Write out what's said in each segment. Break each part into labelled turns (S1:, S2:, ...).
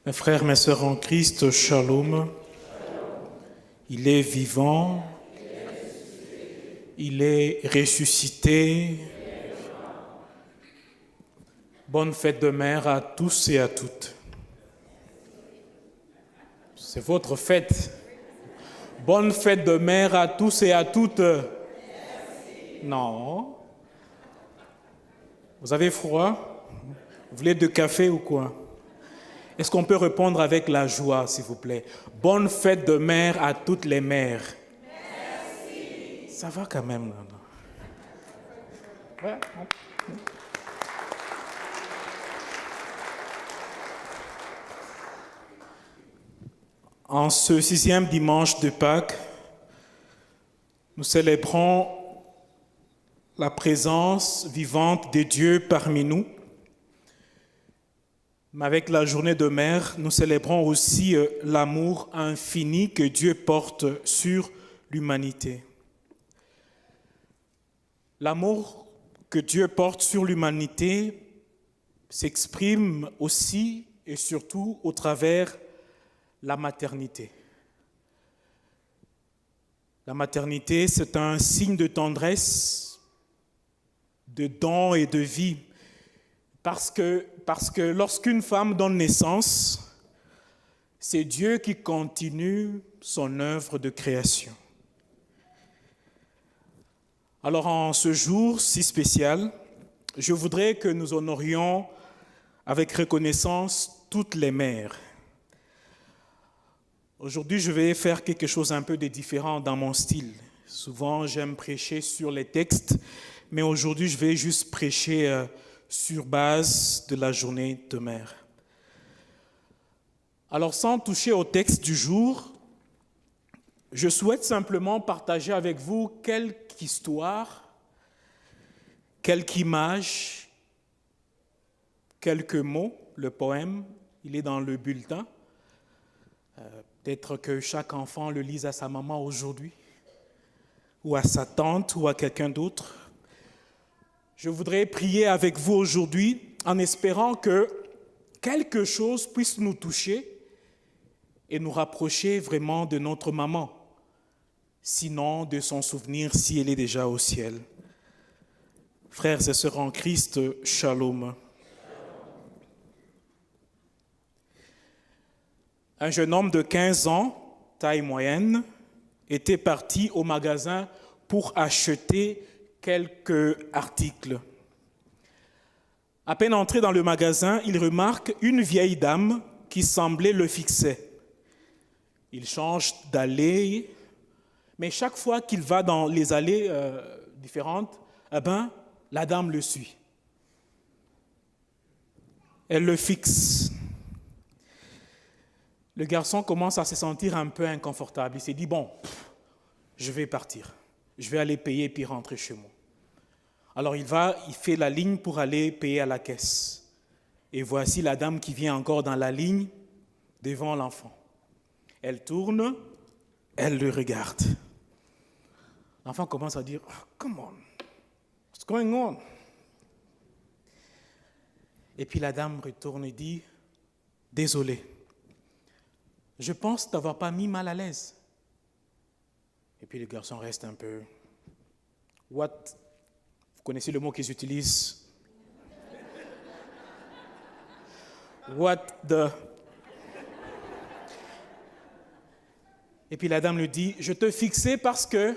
S1: Mes frères, mes sœurs en Christ, shalom. Il est vivant, il est ressuscité. Bonne fête de mère à tous et à toutes. C'est votre fête. Bonne fête de mère à tous et à toutes. Non. Vous avez froid? Vous voulez de café ou quoi? Est-ce qu'on peut répondre avec la joie, s'il vous plaît? Bonne fête de mère à toutes les mères. Merci. Ça va quand même, là. Ouais. En ce 6e dimanche de Pâques, nous célébrons la présence vivante de Dieu parmi nous. Mais avec la journée de mère, nous célébrons aussi l'amour infini que Dieu porte sur l'humanité. L'amour que Dieu porte sur l'humanité s'exprime aussi et surtout au travers la maternité. La maternité, c'est un signe de tendresse, de don et de vie. Parce que lorsqu'une femme donne naissance, c'est Dieu qui continue son œuvre de création. Alors en ce jour si spécial, je voudrais que nous honorions avec reconnaissance toutes les mères. Aujourd'hui, je vais faire quelque chose un peu de différent dans mon style. Souvent, j'aime prêcher sur les textes, mais aujourd'hui, je vais juste prêcher sur base de la journée de mère. Alors, sans toucher au texte du jour, je souhaite simplement partager avec vous quelques histoires, quelques images, quelques mots. Le poème, il est dans le bulletin. Peut-être que chaque enfant le lise à sa maman aujourd'hui, ou à sa tante, ou à quelqu'un d'autre. Je voudrais prier avec vous aujourd'hui en espérant que quelque chose puisse nous toucher et nous rapprocher vraiment de notre maman, sinon de son souvenir si elle est déjà au ciel. Frères et sœurs en Christ, shalom. Un jeune homme de 15 ans, taille moyenne, était parti au magasin pour acheter quelques articles. À peine entré dans le magasin, il remarque une vieille dame qui semblait le fixer. Il change d'allée, mais chaque fois qu'il va dans les allées différentes, la dame le suit. Elle le fixe. Le garçon commence à se sentir un peu inconfortable. Il s'est dit, je vais partir. Je vais aller payer puis rentrer chez moi. Alors il fait la ligne pour aller payer à la caisse. Et voici la dame qui vient encore dans la ligne devant l'enfant. Elle tourne, elle le regarde. L'enfant commence à dire, come on, what's going on? Et puis la dame retourne et dit, désolé, je pense t'avoir pas mis mal à l'aise. Et puis le garçon reste un peu, what? Vous connaissez le mot qu'ils utilisent? What the? Et puis la dame lui dit, je te fixais parce que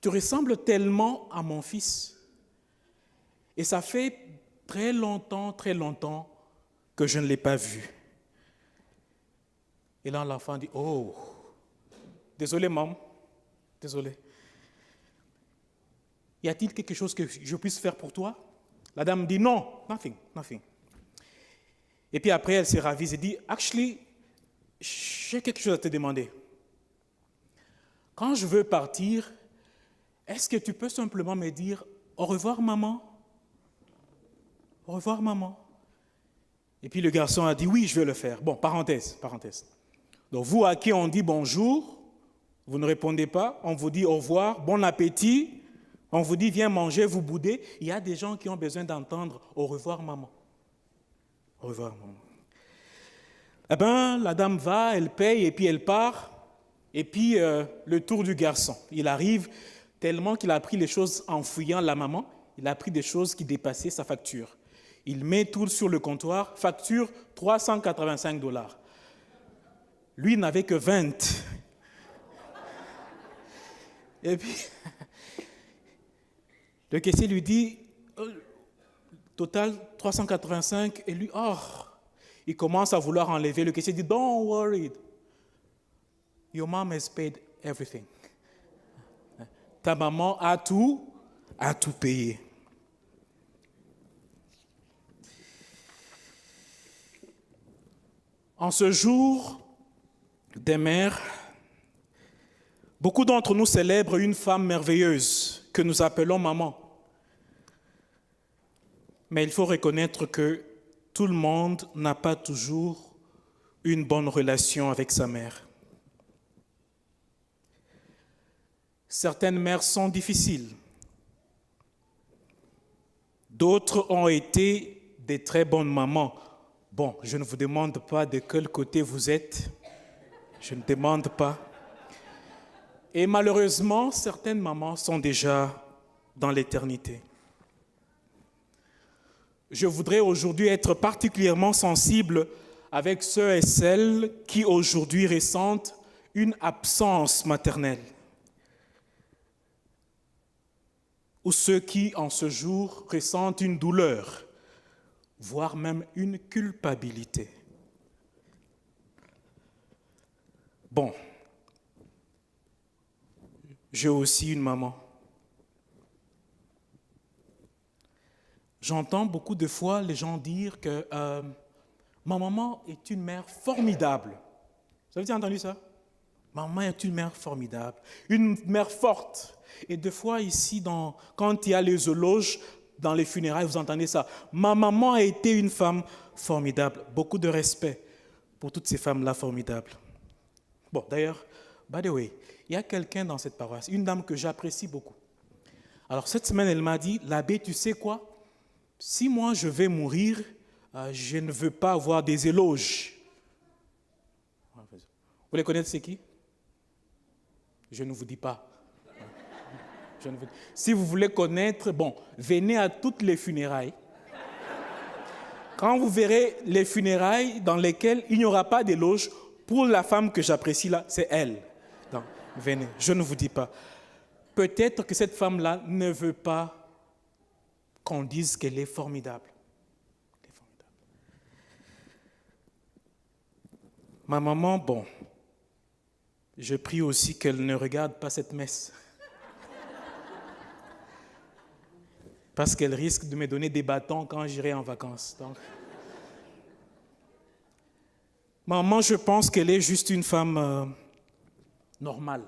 S1: tu ressembles tellement à mon fils. Et ça fait très longtemps que je ne l'ai pas vu. Et là, l'enfant dit, oh, désolé, maman, désolé. Y a-t-il quelque chose que je puisse faire pour toi? La dame dit, non, nothing. Et puis après, elle se ravise et dit, actually, j'ai quelque chose à te demander. Quand je veux partir, est-ce que tu peux simplement me dire, au revoir, maman? Au revoir, maman. Et puis le garçon a dit, oui, je vais le faire. Bon, parenthèse. Donc vous à qui on dit bonjour, vous ne répondez pas, on vous dit au revoir, bon appétit, on vous dit viens manger, vous boudez. Il y a des gens qui ont besoin d'entendre au revoir maman. Au revoir maman. Eh bien, la dame va, elle paye et puis elle part. Et puis, le tour du garçon. Il arrive tellement qu'il a appris les choses en fouillant la maman. Il a appris des choses qui dépassaient sa facture. Il met tout sur le comptoir, facture $385. Lui n'avait que 20. Et puis, le caissier lui dit, total 385. Et lui, il commence à vouloir enlever. Le caissier dit, don't worry. Your mom has paid everything. Ta maman a tout payé. En ce jour des mères, beaucoup d'entre nous célèbrent une femme merveilleuse que nous appelons maman. Mais il faut reconnaître que tout le monde n'a pas toujours une bonne relation avec sa mère. Certaines mères sont difficiles. D'autres ont été des très bonnes mamans. Bon, je ne vous demande pas de quel côté vous êtes. Je ne demande pas. Et malheureusement, certaines mamans sont déjà dans l'éternité. Je voudrais aujourd'hui être particulièrement sensible avec ceux et celles qui aujourd'hui ressentent une absence maternelle. Ou ceux qui, en ce jour, ressentent une douleur, voire même une culpabilité. Bon, j'ai aussi une maman. J'entends beaucoup de fois les gens dire que ma maman est une mère formidable. Vous avez entendu ça? Ma maman est une mère formidable, une mère forte. Et des fois ici, quand il y a les éloges dans les funérailles, vous entendez ça. Ma maman a été une femme formidable. Beaucoup de respect pour toutes ces femmes-là formidables. Bon, d'ailleurs, by the way, il y a quelqu'un dans cette paroisse, une dame que j'apprécie beaucoup. Alors cette semaine, elle m'a dit, l'abbé, tu sais quoi? Si moi je vais mourir, je ne veux pas avoir des éloges. Vous voulez connaître c'est qui? Je ne vous dis pas. Si vous voulez connaître, bon, venez à toutes les funérailles. Quand vous verrez les funérailles dans lesquelles il n'y aura pas d'éloge, pour la femme que j'apprécie là, c'est elle. Donc, venez, je ne vous dis pas. Peut-être que cette femme-là ne veut pas qu'on dise qu'elle est formidable. Elle est formidable. Ma maman, bon, je prie aussi qu'elle ne regarde pas cette messe. Parce qu'elle risque de me donner des bâtons quand j'irai en vacances. Donc, maman, je pense qu'elle est juste une femme normale,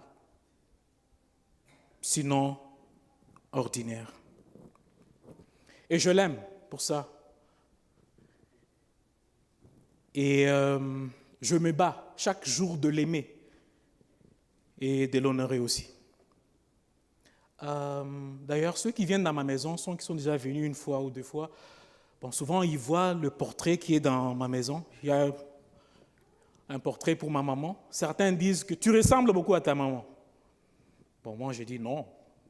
S1: sinon ordinaire. Et je l'aime pour ça. Et je me bats chaque jour de l'aimer et de l'honorer aussi. D'ailleurs, ceux qui viennent dans ma maison, qui sont déjà venus une fois ou deux fois, bon, souvent ils voient le portrait qui est dans ma maison. Il y a un portrait pour ma maman. Certains disent que tu ressembles beaucoup à ta maman. Bon, moi je dis non,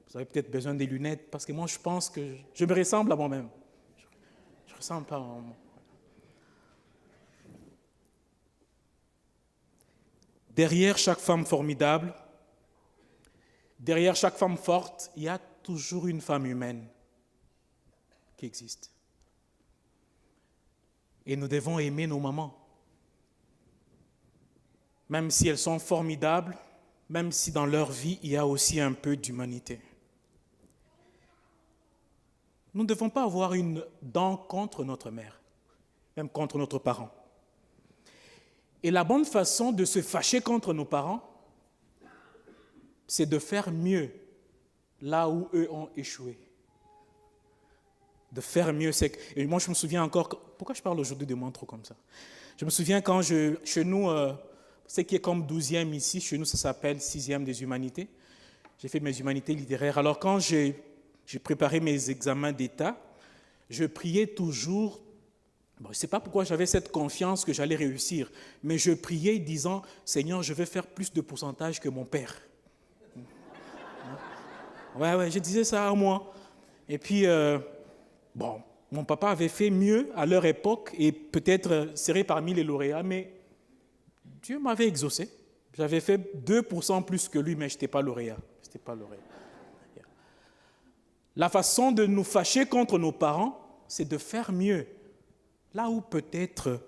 S1: vous avez peut-être besoin des lunettes, parce que moi je pense que je me ressemble à moi-même. Je ne ressemble pas à ma maman. Derrière chaque femme formidable, derrière chaque femme forte, il y a toujours une femme humaine qui existe. Et nous devons aimer nos mamans. Même si elles sont formidables, même si dans leur vie, il y a aussi un peu d'humanité. Nous ne devons pas avoir une dent contre notre mère, même contre notre parent. Et la bonne façon de se fâcher contre nos parents, c'est de faire mieux là où eux ont échoué. De faire mieux, et moi je me souviens encore, pourquoi je parle aujourd'hui de moi trop comme ça? Je me souviens quand chez nous, ce qui est comme 12e ici, chez nous ça s'appelle 6e des humanités. J'ai fait mes humanités littéraires. Alors quand j'ai préparé mes examens d'État, je priais toujours Bon, je ne sais pas pourquoi j'avais cette confiance que j'allais réussir, mais je priais disant, Seigneur, je vais faire plus de pourcentage que mon père. Ouais, je disais ça à moi. Et puis, mon papa avait fait mieux à leur époque et peut-être serait parmi les lauréats, mais Dieu m'avait exaucé. J'avais fait 2% plus que lui, mais je n'étais pas lauréat. La façon de nous fâcher contre nos parents, c'est de faire mieux, là où peut-être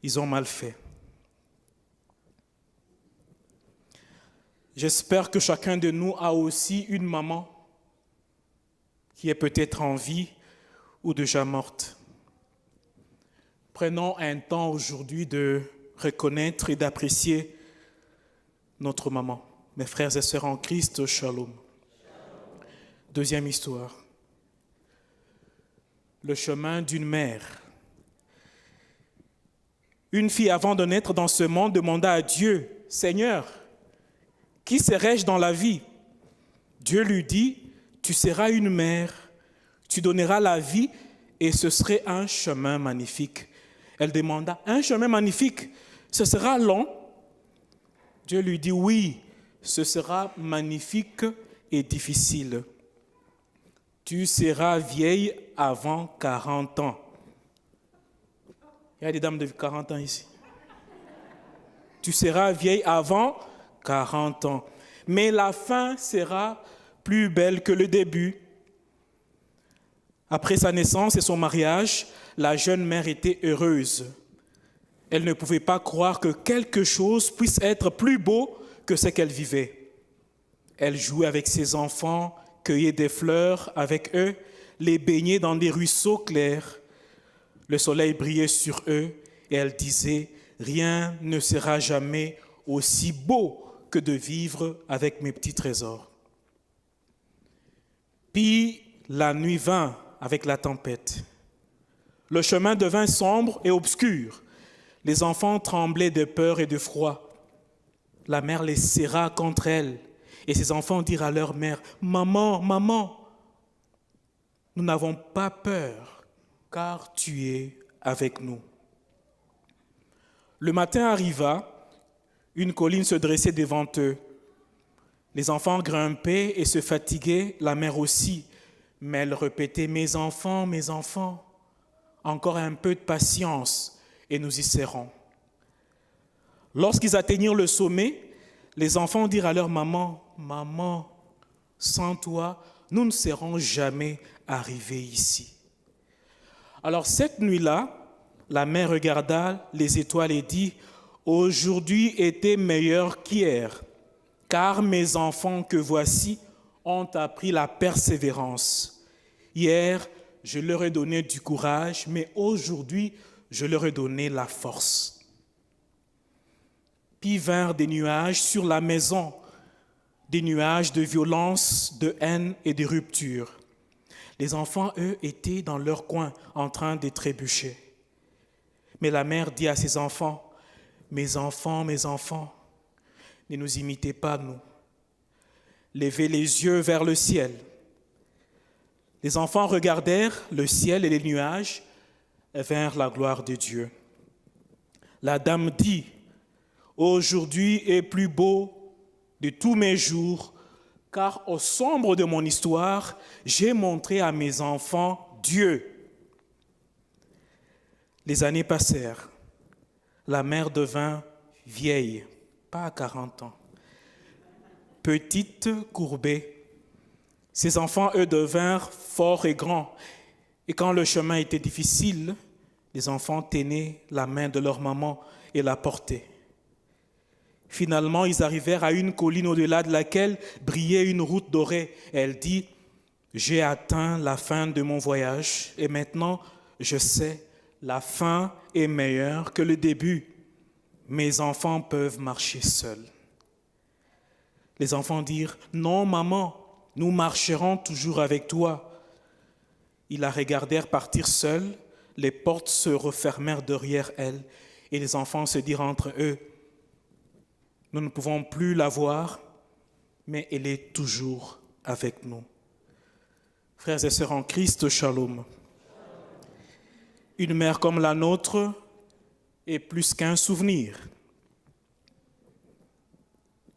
S1: ils ont mal fait. J'espère que chacun de nous a aussi une maman qui est peut-être en vie ou déjà morte. Prenons un temps aujourd'hui de reconnaître et d'apprécier notre maman. Mes frères et sœurs en Christ, shalom. Deuxième histoire. Le chemin d'une mère. Une fille, avant de naître dans ce monde, demanda à Dieu, « Seigneur, qui serai-je dans la vie ?» Dieu lui dit, « Tu seras une mère, tu donneras la vie et ce serait un chemin magnifique. » Elle demanda, « Un chemin magnifique, ce sera long ?» Dieu lui dit, « Oui, ce sera magnifique et difficile. Tu seras vieille avant 40 ans. » Il y a des dames de 40 ans ici. Tu seras vieille avant 40 ans. Mais la fin sera plus belle que le début. Après sa naissance et son mariage, la jeune mère était heureuse. Elle ne pouvait pas croire que quelque chose puisse être plus beau que ce qu'elle vivait. Elle jouait avec ses enfants, cueillait des fleurs avec eux, les baignait dans des ruisseaux clairs. Le soleil brillait sur eux et elle disait « Rien ne sera jamais aussi beau que de vivre avec mes petits trésors. » Puis la nuit vint avec la tempête. Le chemin devint sombre et obscur. Les enfants tremblaient de peur et de froid. La mère les serra contre elle et ses enfants dirent à leur mère « Maman, maman, nous n'avons pas peur car tu es avec nous. » Le matin arriva, une colline se dressait devant eux. Les enfants grimpaient et se fatiguaient, la mère aussi. Mais elle répétait « Mes enfants, encore un peu de patience et nous y serons. » Lorsqu'ils atteignirent le sommet, les enfants dirent à leur maman « Maman, sans toi, nous ne serons jamais arrivés ici. » Alors cette nuit-là, la mère regarda les étoiles et dit « Aujourd'hui était meilleur qu'hier, car mes enfants que voici ont appris la persévérance. Hier, je leur ai donné du courage, mais aujourd'hui, je leur ai donné la force. » Puis vinrent des nuages sur la maison, des nuages de violence, de haine et de rupture. Les enfants, eux, étaient dans leur coin en train de trébucher. Mais la mère dit à ses enfants, « Mes enfants, ne nous imitez pas, nous. Levez les yeux vers le ciel. » Les enfants regardèrent le ciel et les nuages et vinrent la gloire de Dieu. La dame dit, « Aujourd'hui est plus beau de tous mes jours, car au sombre de mon histoire, j'ai montré à mes enfants Dieu. » Les années passèrent. La mère devint vieille, pas à 40 ans, petite, courbée. Ses enfants, eux, devinrent forts et grands. Et quand le chemin était difficile, les enfants tenaient la main de leur maman et la portaient. Finalement, ils arrivèrent à une colline au-delà de laquelle brillait une route dorée. Elle dit, « J'ai atteint la fin de mon voyage et maintenant, je sais, la fin est meilleure que le début. Mes enfants peuvent marcher seuls. » Les enfants dirent, « Non, maman, nous marcherons toujours avec toi. » Ils la regardèrent partir seuls, les portes se refermèrent derrière elle et les enfants se dirent entre eux, « Nous ne pouvons plus la voir, mais elle est toujours avec nous. » Frères et sœurs en Christ, shalom. Une mère comme la nôtre est plus qu'un souvenir.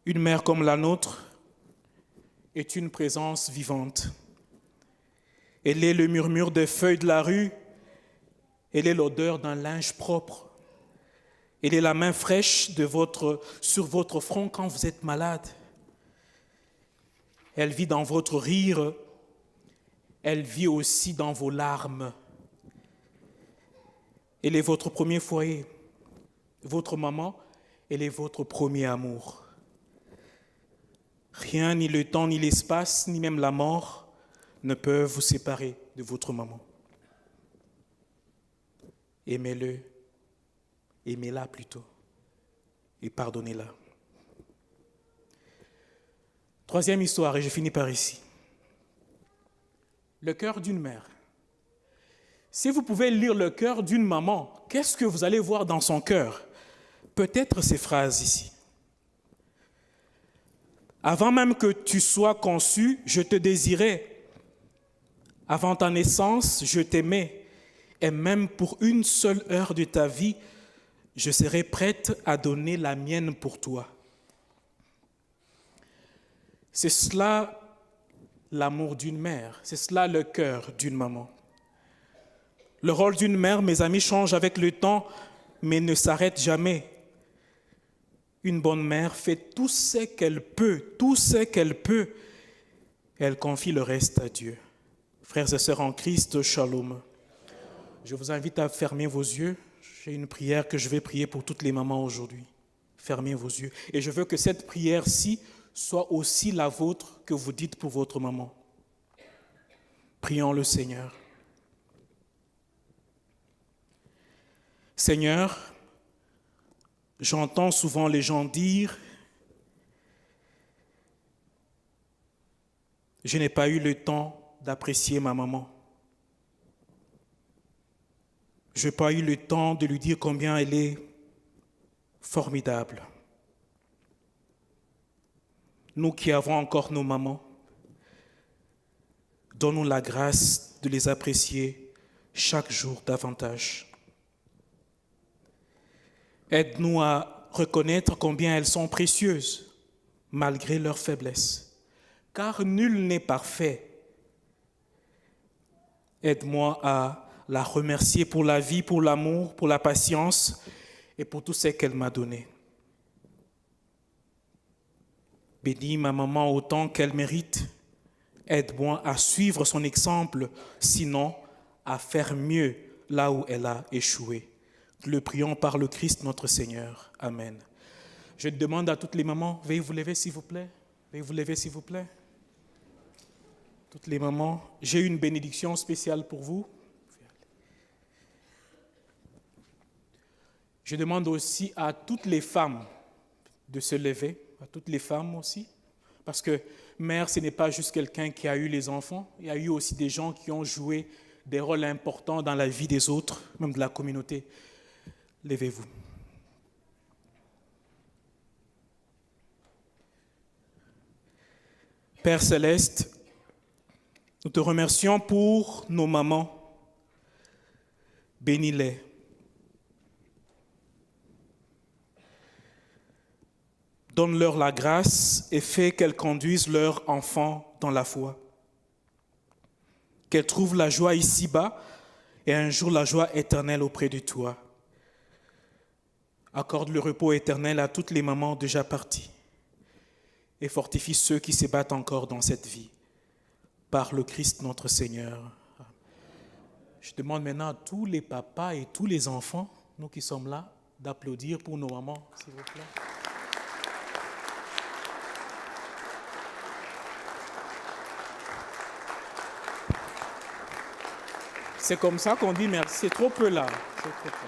S1: Une mère comme la nôtre est une présence vivante. Elle est le murmure des feuilles de la rue. Elle est l'odeur d'un linge propre. Elle est la main fraîche sur votre front quand vous êtes malade. Elle vit dans votre rire. Elle vit aussi dans vos larmes. Elle est votre premier foyer. Votre maman, elle est votre premier amour. Rien, ni le temps, ni l'espace, ni même la mort ne peuvent vous séparer de votre maman. Aimez-le, aimez-la plutôt, et pardonnez-la. Troisième histoire, et je finis par ici. Le cœur d'une mère. Si vous pouvez lire le cœur d'une maman, qu'est-ce que vous allez voir dans son cœur? Peut-être ces phrases ici. Avant même que tu sois conçu, je te désirais. Avant ta naissance, je t'aimais. Et même pour une seule heure de ta vie, je serai prête à donner la mienne pour toi. C'est cela l'amour d'une mère, c'est cela le cœur d'une maman. Le rôle d'une mère, mes amis, change avec le temps, mais ne s'arrête jamais. Une bonne mère fait tout ce qu'elle peut, elle confie le reste à Dieu. Frères et sœurs en Christ, shalom. Je vous invite à fermer vos yeux. J'ai une prière que je vais prier pour toutes les mamans aujourd'hui. Fermez vos yeux. Et je veux que cette prière-ci soit aussi la vôtre que vous dites pour votre maman. Prions le Seigneur. Seigneur, j'entends souvent les gens dire « Je n'ai pas eu le temps d'apprécier ma maman. Je n'ai pas eu le temps de lui dire combien elle est formidable. » Nous qui avons encore nos mamans, donne-nous la grâce de les apprécier chaque jour davantage. Aide-nous à reconnaître combien elles sont précieuses, malgré leurs faiblesses. Car nul n'est parfait. Aide-moi à la remercier pour la vie, pour l'amour, pour la patience et pour tout ce qu'elle m'a donné. Bénis ma maman autant qu'elle mérite. Aide-moi à suivre son exemple, sinon à faire mieux là où elle a échoué. Nous le prions par le Christ notre Seigneur. Amen. Je demande à toutes les mamans, veuillez vous lever s'il vous plaît. Veuillez vous lever s'il vous plaît. Toutes les mamans, j'ai une bénédiction spéciale pour vous. Je demande aussi à toutes les femmes de se lever, à toutes les femmes aussi, parce que mère, ce n'est pas juste quelqu'un qui a eu les enfants, il y a eu aussi des gens qui ont joué des rôles importants dans la vie des autres, même de la communauté. Levez-vous. Père Céleste, nous te remercions pour nos mamans. Bénis-les. Donne-leur la grâce et fais qu'elles conduisent leurs enfants dans la foi. Qu'elles trouvent la joie ici-bas et un jour la joie éternelle auprès de toi. Accorde le repos éternel à toutes les mamans déjà parties et fortifie ceux qui se battent encore dans cette vie. Par le Christ notre Seigneur. Je demande maintenant à tous les papas et tous les enfants, nous qui sommes là, d'applaudir pour nos mamans, s'il vous plaît. C'est comme ça qu'on dit merci. C'est trop peu là. C'est trop peu.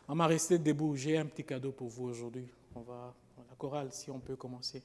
S1: On m'a resté debout. J'ai un petit cadeau pour vous aujourd'hui. La chorale, si on peut commencer.